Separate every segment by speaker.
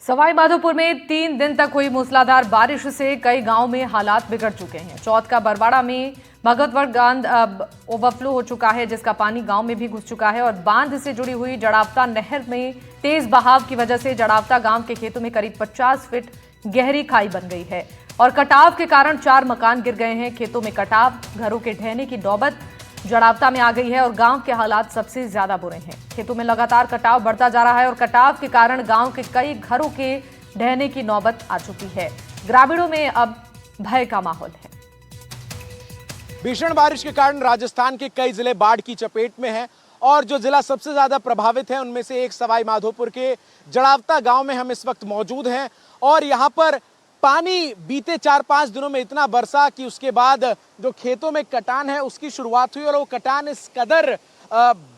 Speaker 1: सवाई माधोपुर में 3 दिन तक हुई मूसलाधार बारिश से कई गांव में हालात बिगड़ चुके हैं। चौथ का बरवाड़ा में भगतवर बांध ओवरफ्लो हो चुका है, जिसका पानी गांव में भी घुस चुका है और बांध से जुड़ी हुई जड़ावता नहर में तेज बहाव की वजह से जड़ावता गांव के खेतों में करीब 50 फीट गहरी खाई बन गई है और कटाव के कारण 4 मकान गिर गए हैं। खेतों में कटाव, घरों के ढहने की नौबत जड़ावता में आ गई है और गांव के हालात सबसे ज्यादा बुरे हैं। खेतों में लगातार कटाव बढ़ता जा रहा है और कटाव के कारण गांव के कई घरों के ढहने की नौबत आ चुकी है। ग्रामीणों में अब भय का माहौल है।
Speaker 2: भीषण बारिश के कारण राजस्थान के कई जिले बाढ़ की चपेट में हैं और जो जिला सबसे ज्यादा प्रभावित है उनमें से एक सवाई माधोपुर के जड़ावता गांव में हम इस वक्त मौजूद हैं और यहां पर पानी बीते 4-5 दिनों में इतना बरसा कि उसके बाद जो खेतों में कटान है उसकी शुरुआत हुई और वो कटान इस कदर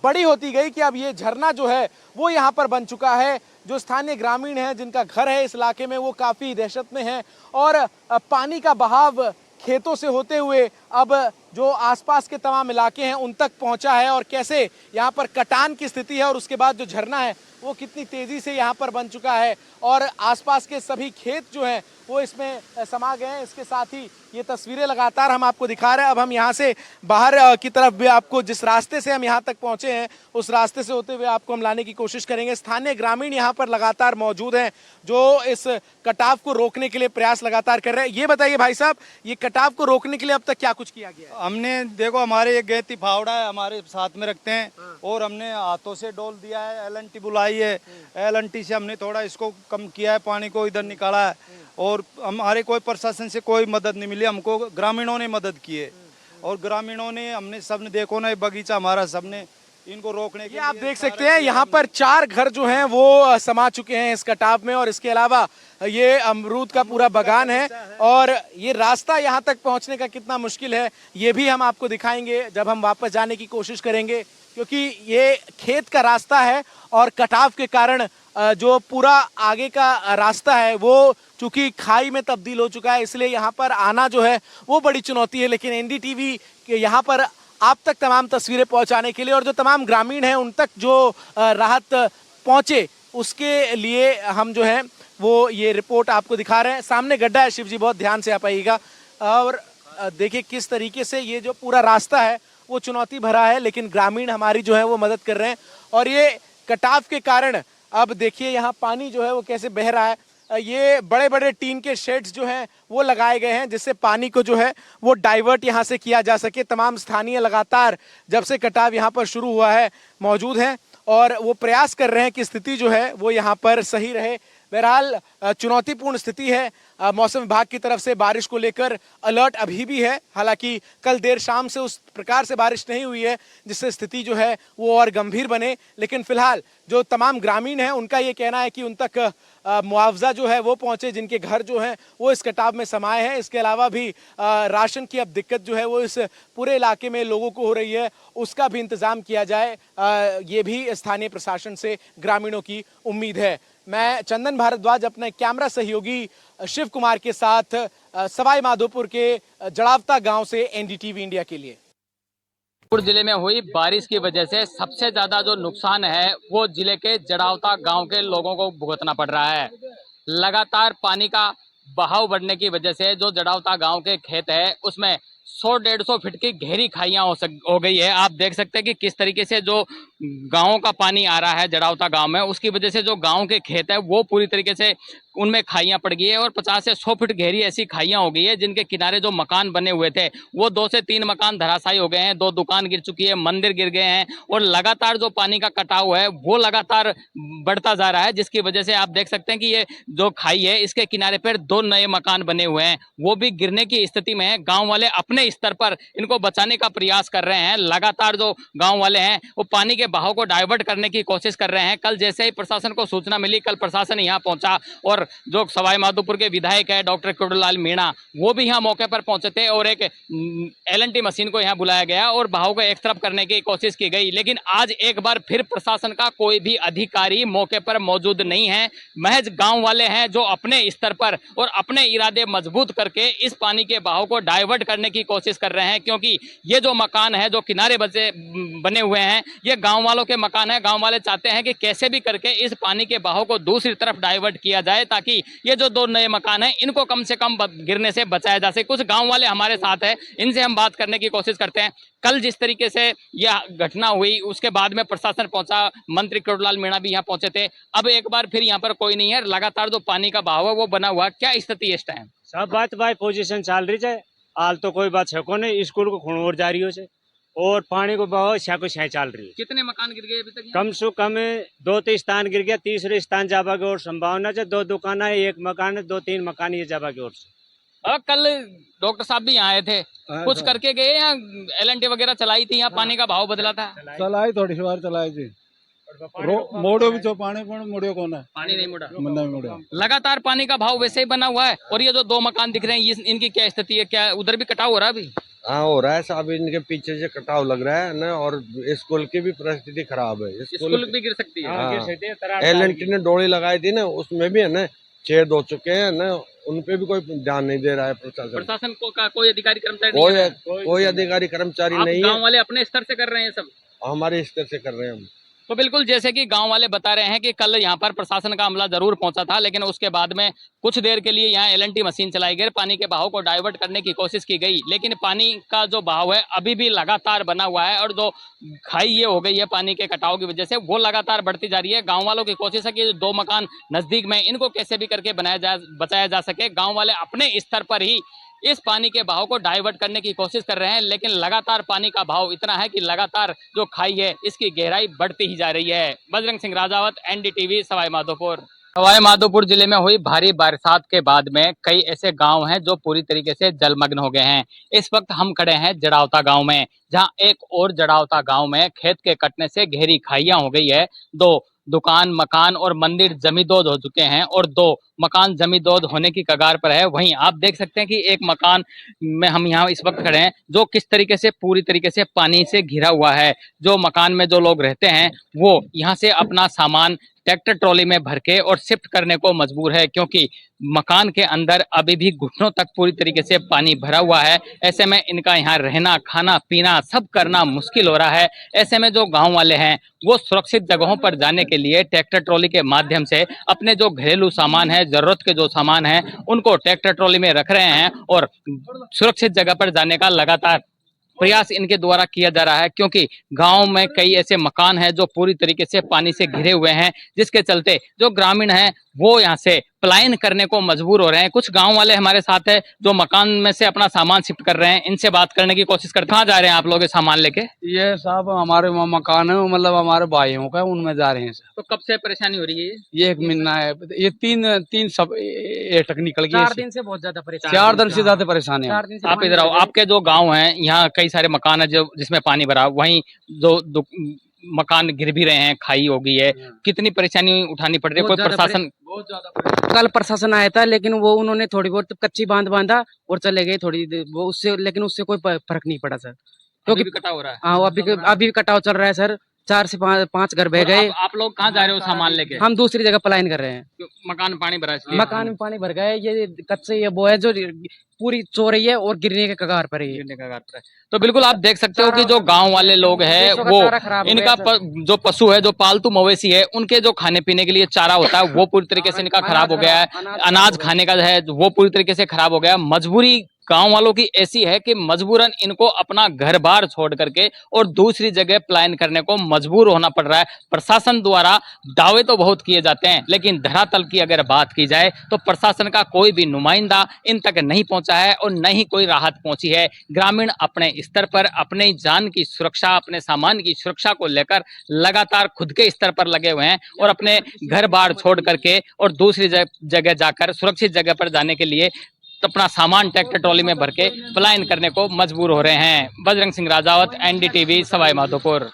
Speaker 2: बड़ी होती गई कि अब ये झरना जो है वो यहाँ पर बन चुका है। जो स्थानीय ग्रामीण हैं जिनका घर है इस इलाके में वो काफ़ी दहशत में हैं और पानी का बहाव खेतों से होते हुए अब जो आसपास के तमाम इलाके हैं उन तक पहुंचा है और कैसे यहाँ पर कटान की स्थिति है और उसके बाद जो झरना है वो कितनी तेजी से यहाँ पर बन चुका है और आसपास के सभी खेत जो हैं वो इसमें समा गए हैं। इसके साथ ही ये तस्वीरें लगातार हम आपको दिखा रहे हैं। अब हम यहाँ से बाहर की तरफ भी आपको जिस रास्ते से हम यहाँ तक पहुँचे हैं उस रास्ते से होते हुए आपको हम लाने की कोशिश करेंगे। स्थानीय ग्रामीण यहाँ पर लगातार मौजूद हैं जो इस कटाव को रोकने के लिए प्रयास लगातार कर रहे हैं। ये बताइए भाई साहब, ये कटाव को रोकने के लिए अब तक क्या कुछ किया गया है?
Speaker 3: हमने देखो, हमारे एक गैती फावड़ा है, हमारे साथ में रखते हैं और हमने हाथों से डोल दिया है। LNT बुलाई है, LNT से हमने थोड़ा इसको कम किया है, पानी को इधर निकाला है और हमारे कोई प्रशासन से कोई मदद नहीं मिली। हमको ग्रामीणों ने मदद की है और ग्रामीणों ने हमने सबने देखो ना, बगीचा हमारा सबने इनको रोकने के लिए
Speaker 2: आप देख सकते हैं यहाँ पर 4 घर जो हैं वो समा चुके हैं इस कटाव में और इसके अलावा ये अमरूद का पूरा बागान है और ये रास्ता यहाँ तक पहुँचने का कितना मुश्किल है ये भी हम आपको दिखाएंगे जब हम वापस जाने की कोशिश करेंगे, क्योंकि ये खेत का रास्ता है और कटाव के कारण जो पूरा आगे का रास्ता है वो चूंकि खाई में तब्दील हो चुका है, इसलिए यहाँ पर आना जो है वो बड़ी चुनौती है। लेकिन NDTV के यहाँ पर आप तक तमाम तस्वीरें पहुँचाने के लिए और जो तमाम ग्रामीण हैं उन तक जो राहत पहुँचे उसके लिए हम जो है वो ये रिपोर्ट आपको दिखा रहे हैं। सामने गड्ढा है, शिव जी बहुत ध्यान से आ पाइएगा और देखिए किस तरीके से ये जो पूरा रास्ता है वो चुनौती भरा है, लेकिन ग्रामीण हमारी जो है वो मदद कर रहे हैं और ये कटाव के कारण अब देखिए यहाँ पानी जो है वो कैसे बह रहा है। ये बड़े बड़े टीन के शेड्स जो हैं वो लगाए गए हैं जिससे पानी को जो है वो डाइवर्ट यहाँ से किया जा सके। तमाम स्थानीय लगातार जब से कटाव यहाँ पर शुरू हुआ है मौजूद हैं और वो प्रयास कर रहे हैं कि स्थिति जो है वो यहाँ पर सही रहे। बहरहाल चुनौतीपूर्ण स्थिति है। मौसम विभाग की तरफ से बारिश को लेकर अलर्ट अभी भी है, हालांकि कल देर शाम से उस प्रकार से बारिश नहीं हुई है जिससे स्थिति जो है वो और गंभीर बने। लेकिन फिलहाल जो तमाम ग्रामीण हैं उनका ये कहना है कि उन तक मुआवजा जो है वो पहुंचे जिनके घर जो हैं वो इस कटाव में समाये हैं। इसके अलावा भी राशन की अब दिक्कत जो है वो इस पूरे इलाके में लोगों को हो रही है, उसका भी इंतजाम किया जाए, ये भी स्थानीय प्रशासन से ग्रामीणों की उम्मीद है। मैं चंदन भारद्वाज अपने कैमरा सहयोगी शिव कुमार के साथ सवाई माधोपुर के जड़ावता गांव से NDTV इंडिया के लिए।
Speaker 4: जिले में हुई बारिश की वजह से सबसे ज्यादा जो नुकसान है वो जिले के जड़ावता गांव के लोगों को भुगतना पड़ रहा है। लगातार पानी का बहाव बढ़ने की वजह से जो जड़ावता गांव के खेत है उसमें 100-150 फीट की गहरी खाइयां हो गई है। आप देख सकते हैं कि किस तरीके से जो गांव का पानी आ रहा है जड़ावता गांव में, उसकी वजह से जो गांव के खेत है वो पूरी तरीके से उनमें खाइयां पड़ गई है और 50 से 100 फीट गहरी ऐसी खाइयां हो गई है जिनके किनारे जो मकान बने हुए थे वो 2 से 3 मकान धराशायी हो गए हैं, 2 दुकान गिर चुकी है, मंदिर गिर गए हैं और लगातार जो पानी का कटाव है वो लगातार बढ़ता जा रहा है, जिसकी वजह से आप देख सकते हैं कि ये जो खाई है इसके किनारे पर 2 नए मकान बने हुए हैं, वो भी गिरने की स्थिति में है। गाँव वाले अपने स्तर पर इनको बचाने का प्रयास कर रहे हैं। लगातार जो गाँव वाले हैं वो पानी के बहाव को डाइवर्ट करने की कोशिश कर रहे हैं। कल जैसे ही प्रशासन को सूचना मिली, कल प्रशासन यहाँ पहुंचा और जो सवाई माधोपुर के विधायक है डॉक्टर कुडूलाल मीणा वो भी यहाँ मौके पर पहुंचे थे और एक LNT मशीन को यहाँ बुलाया गया और बहाव को एक तरफ करने की कोशिश की गई। लेकिन आज एक बार फिर प्रशासन का कोई भी अधिकारी मौके पर मौजूद नहीं है। महज गांव वाले हैं जो अपने स्तर पर और अपने इरादे मजबूत करके इस पानी के बहाव को डाइवर्ट करने की की कोशिश कर रहे हैं, क्योंकि ये जो मकान है जो किनारे बने हुए हैं ये गांव वालों के मकान है। गांव वाले चाहते हैं कि कैसे भी करके इस पानी के बहाव को दूसरी तरफ डाइवर्ट किया जाए, ताकि ये जो दो नए मकान हैं इनको कम से कम गिरने से बचाया जा सके। कुछ गांव वाले हमारे साथ हैं, इनसे हम बात करने की कोशिश करते हैं। कल जिस तरीके से यह घटना हुई उसके बाद में प्रशासन पहुंचा, मंत्री किरोड़ीलाल मीणा भी यहाँ पहुंचे थे। अब एक बार फिर यहाँ पर कोई नहीं है, लगातार जो पानी का बहाव है वो बना हुआ। क्या स्थिति है इस टाइम?
Speaker 5: सब बात भाई पोजीशन चल रही है, हाल तो कोई बात है को नहीं, स्कूल को खून और जा रही है और पानी को बहाव को छह चल रही है।
Speaker 4: कितने मकान गिर गए अभी तक?
Speaker 5: कम से कम 2 स्थान गिर गया, तीसरे स्थान जाबा की ओर संभावना है। 2 दुकान है, 1 मकान है, 2-3 मकान ये जाबा की ओर से।
Speaker 4: कल डॉक्टर साहब भी यहाँ आए थे, कुछ करके गए या LNT वगैरह चलाई थी? यहाँ पानी का भाव बदला था?
Speaker 6: चलाई थोड़ी सी बार चलाई थी, मोड़ो भी जो पानी मुड़ियो कौन है,
Speaker 4: पानी नहीं मुड़ा।
Speaker 6: नहीं मुड़ियो।
Speaker 4: लगातार पानी का भाव वैसे ही बना हुआ है। और ये जो 2 मकान दिख रहे हैं इनकी क्या स्थिति है? क्या उधर भी कटाव हो रहा है अभी?
Speaker 7: हाँ हो रहा है साहब, इनके पीछे से कटाव लग रहा है ना, और स्कूल की भी परिस्थिति खराब है।
Speaker 4: स्कूल भी गिर सकती है।
Speaker 7: LNT ने डोली लगाई थी ना, उसमें भी है ना छेद हो चुके हैं ना, उन पे भी कोई ध्यान नहीं दे रहा है
Speaker 4: प्रशासन को का कोई अधिकारी कर्मचारी
Speaker 7: कोई अधिकारी कर्मचारी नहीं है।
Speaker 4: गांव वाले अपने स्तर से कर रहे हैं सब?
Speaker 7: हमारे स्तर से कर रहे हैं हम।
Speaker 4: तो बिल्कुल जैसे कि गांव वाले बता रहे हैं कि कल यहाँ पर प्रशासन का अमला जरूर पहुंचा था, लेकिन उसके बाद में कुछ देर के लिए यहाँ LNT मशीन चलाई गई, पानी के बहाव को डाइवर्ट करने की कोशिश की गई, लेकिन पानी का जो बहाव है अभी भी लगातार बना हुआ है और जो खाई ये हो गई है पानी के कटाव की वजह से वो लगातार बढ़ती जा रही है। गाँव वालों की कोशिश है कि 2 मकान नजदीक में इनको कैसे भी करके बचाया जा सके। गाँव वाले अपने स्तर पर ही इस पानी के बहाव को डाइवर्ट करने की कोशिश कर रहे हैं, लेकिन लगातार पानी का बहाव इतना है कि लगातार जो खाई है इसकी गहराई बढ़ती ही जा रही है। बजरंग सिंह राजावत, NDTV, सवाई माधोपुर। सवाई माधोपुर जिले में हुई भारी बरसात के बाद में कई ऐसे गांव हैं जो पूरी तरीके से जलमग्न हो गए हैं। इस वक्त हम खड़े हैं जड़ावता गांव में, जहां एक और जड़ावता गांव में खेत के कटने से गहरी खाइयां हो गई है। 2 दुकान, मकान और मंदिर जमींदोज हो चुके हैं और 2 मकान जमींदोज होने की कगार पर है। वहीं आप देख सकते हैं कि एक मकान में हम यहाँ इस वक्त खड़े हैं जो किस तरीके से पूरी तरीके से पानी से घिरा हुआ है। जो मकान में जो लोग रहते हैं वो यहाँ से अपना सामान ट्रैक्टर ट्रॉली में भर के और शिफ्ट करने को मजबूर है, क्योंकि मकान के अंदर अभी भी घुटनों तक पूरी तरीके से पानी भरा हुआ है। ऐसे में इनका यहाँ रहना, खाना पीना सब करना मुश्किल हो रहा है। ऐसे में जो गांव वाले हैं वो सुरक्षित जगहों पर जाने के लिए ट्रैक्टर ट्रॉली के माध्यम से अपने जो घरेलू सामान है, जरूरत के जो सामान है उनको ट्रैक्टर ट्रॉली में रख रहे हैं और सुरक्षित जगह पर जाने का लगातार प्रयास इनके द्वारा किया जा रहा है, क्योंकि गांव में कई ऐसे मकान हैं जो पूरी तरीके से पानी से घिरे हुए हैं, जिसके चलते जो ग्रामीण हैं वो यहाँ से पलायन करने को मजबूर हो रहे हैं। कुछ गांव वाले हमारे साथ है जो मकान में से अपना सामान शिफ्ट कर रहे हैं, इनसे बात करने की कोशिश करते हैं। कहाँ जा रहे हैं आप लोग सामान लेके?
Speaker 6: ये साहब हमारे मकान है, मतलब हमारे भाइयों का, उनमें जा रहे हैं सर।
Speaker 4: तो कब से परेशानी हो रही है?
Speaker 6: ये 1 महीना है, ये तीन सब एटक निकल गई।
Speaker 4: 4 दिन से बहुत ज्यादा परेशान,
Speaker 6: 4 दिन से ज्यादा परेशान है।
Speaker 4: आप इधर आओ। आपके जो गाँव है यहाँ कई सारे मकान है जो जिसमें पानी भरा, वहीं जो मकान गिर भी रहे हैं, खाई हो गई है, कितनी परेशानी उठानी पड़ रही है? कोई प्रशासन?
Speaker 8: बहुत ज्यादा। कल प्रशासन आया था, लेकिन वो उन्होंने थोड़ी बहुत कच्ची बांधा और चले गए थोड़ी वो उससे, लेकिन उससे कोई फर्क नहीं पड़ा सर, क्योंकि
Speaker 4: कटाव हो रहा है।
Speaker 8: हाँ अभी भी कटाव चल रहा है सर। 4 से 5 घर बह गए।
Speaker 4: आप लोग कहाँ जा रहे हो सामान लेके?
Speaker 8: हम दूसरी जगह पलायन कर रहे हैं।
Speaker 4: मकान में पानी भरा है,
Speaker 8: मकान में पानी भर गए। ये कच्चे ये वो है जो पूरी चो रही है और गिरने के कगार पर है।
Speaker 4: तो बिल्कुल आप देख सकते हो कि जो गांव वाले लोग हैं वो इनका जो पशु है, जो पालतू मवेशी है, उनके जो खाने पीने के लिए चारा होता है वो पूरी तरीके से इनका खराब हो गया है। अनाज खाने का है वो पूरी तरीके से खराब हो गया है। मजबूरी गांव वालों की ऐसी है कि मजबूरन इनको अपना घर बार छोड़ करके और दूसरी जगह पलायन करने को मजबूर होना पड़ रहा है। प्रशासन द्वारा दावे तो बहुत किए जाते हैं, लेकिन धरातल की अगर बात की जाए तो प्रशासन का कोई भी नुमाइंदा इन तक नहीं पहुंचा है और न ही कोई राहत पहुंची है। ग्रामीण अपने स्तर पर अपने जान की सुरक्षा, अपने सामान की सुरक्षा को लेकर लगातार खुद के स्तर पर लगे हुए हैं और अपने घर बार छोड़ करके और दूसरी जगह जाकर सुरक्षित जगह पर जाने के लिए अपना सामान ट्रैक्टर ट्रॉली में भर के पलायन करने को मजबूर हो रहे हैं। बजरंग सिंह राजावत, NDTV, सवाई माधोपुर।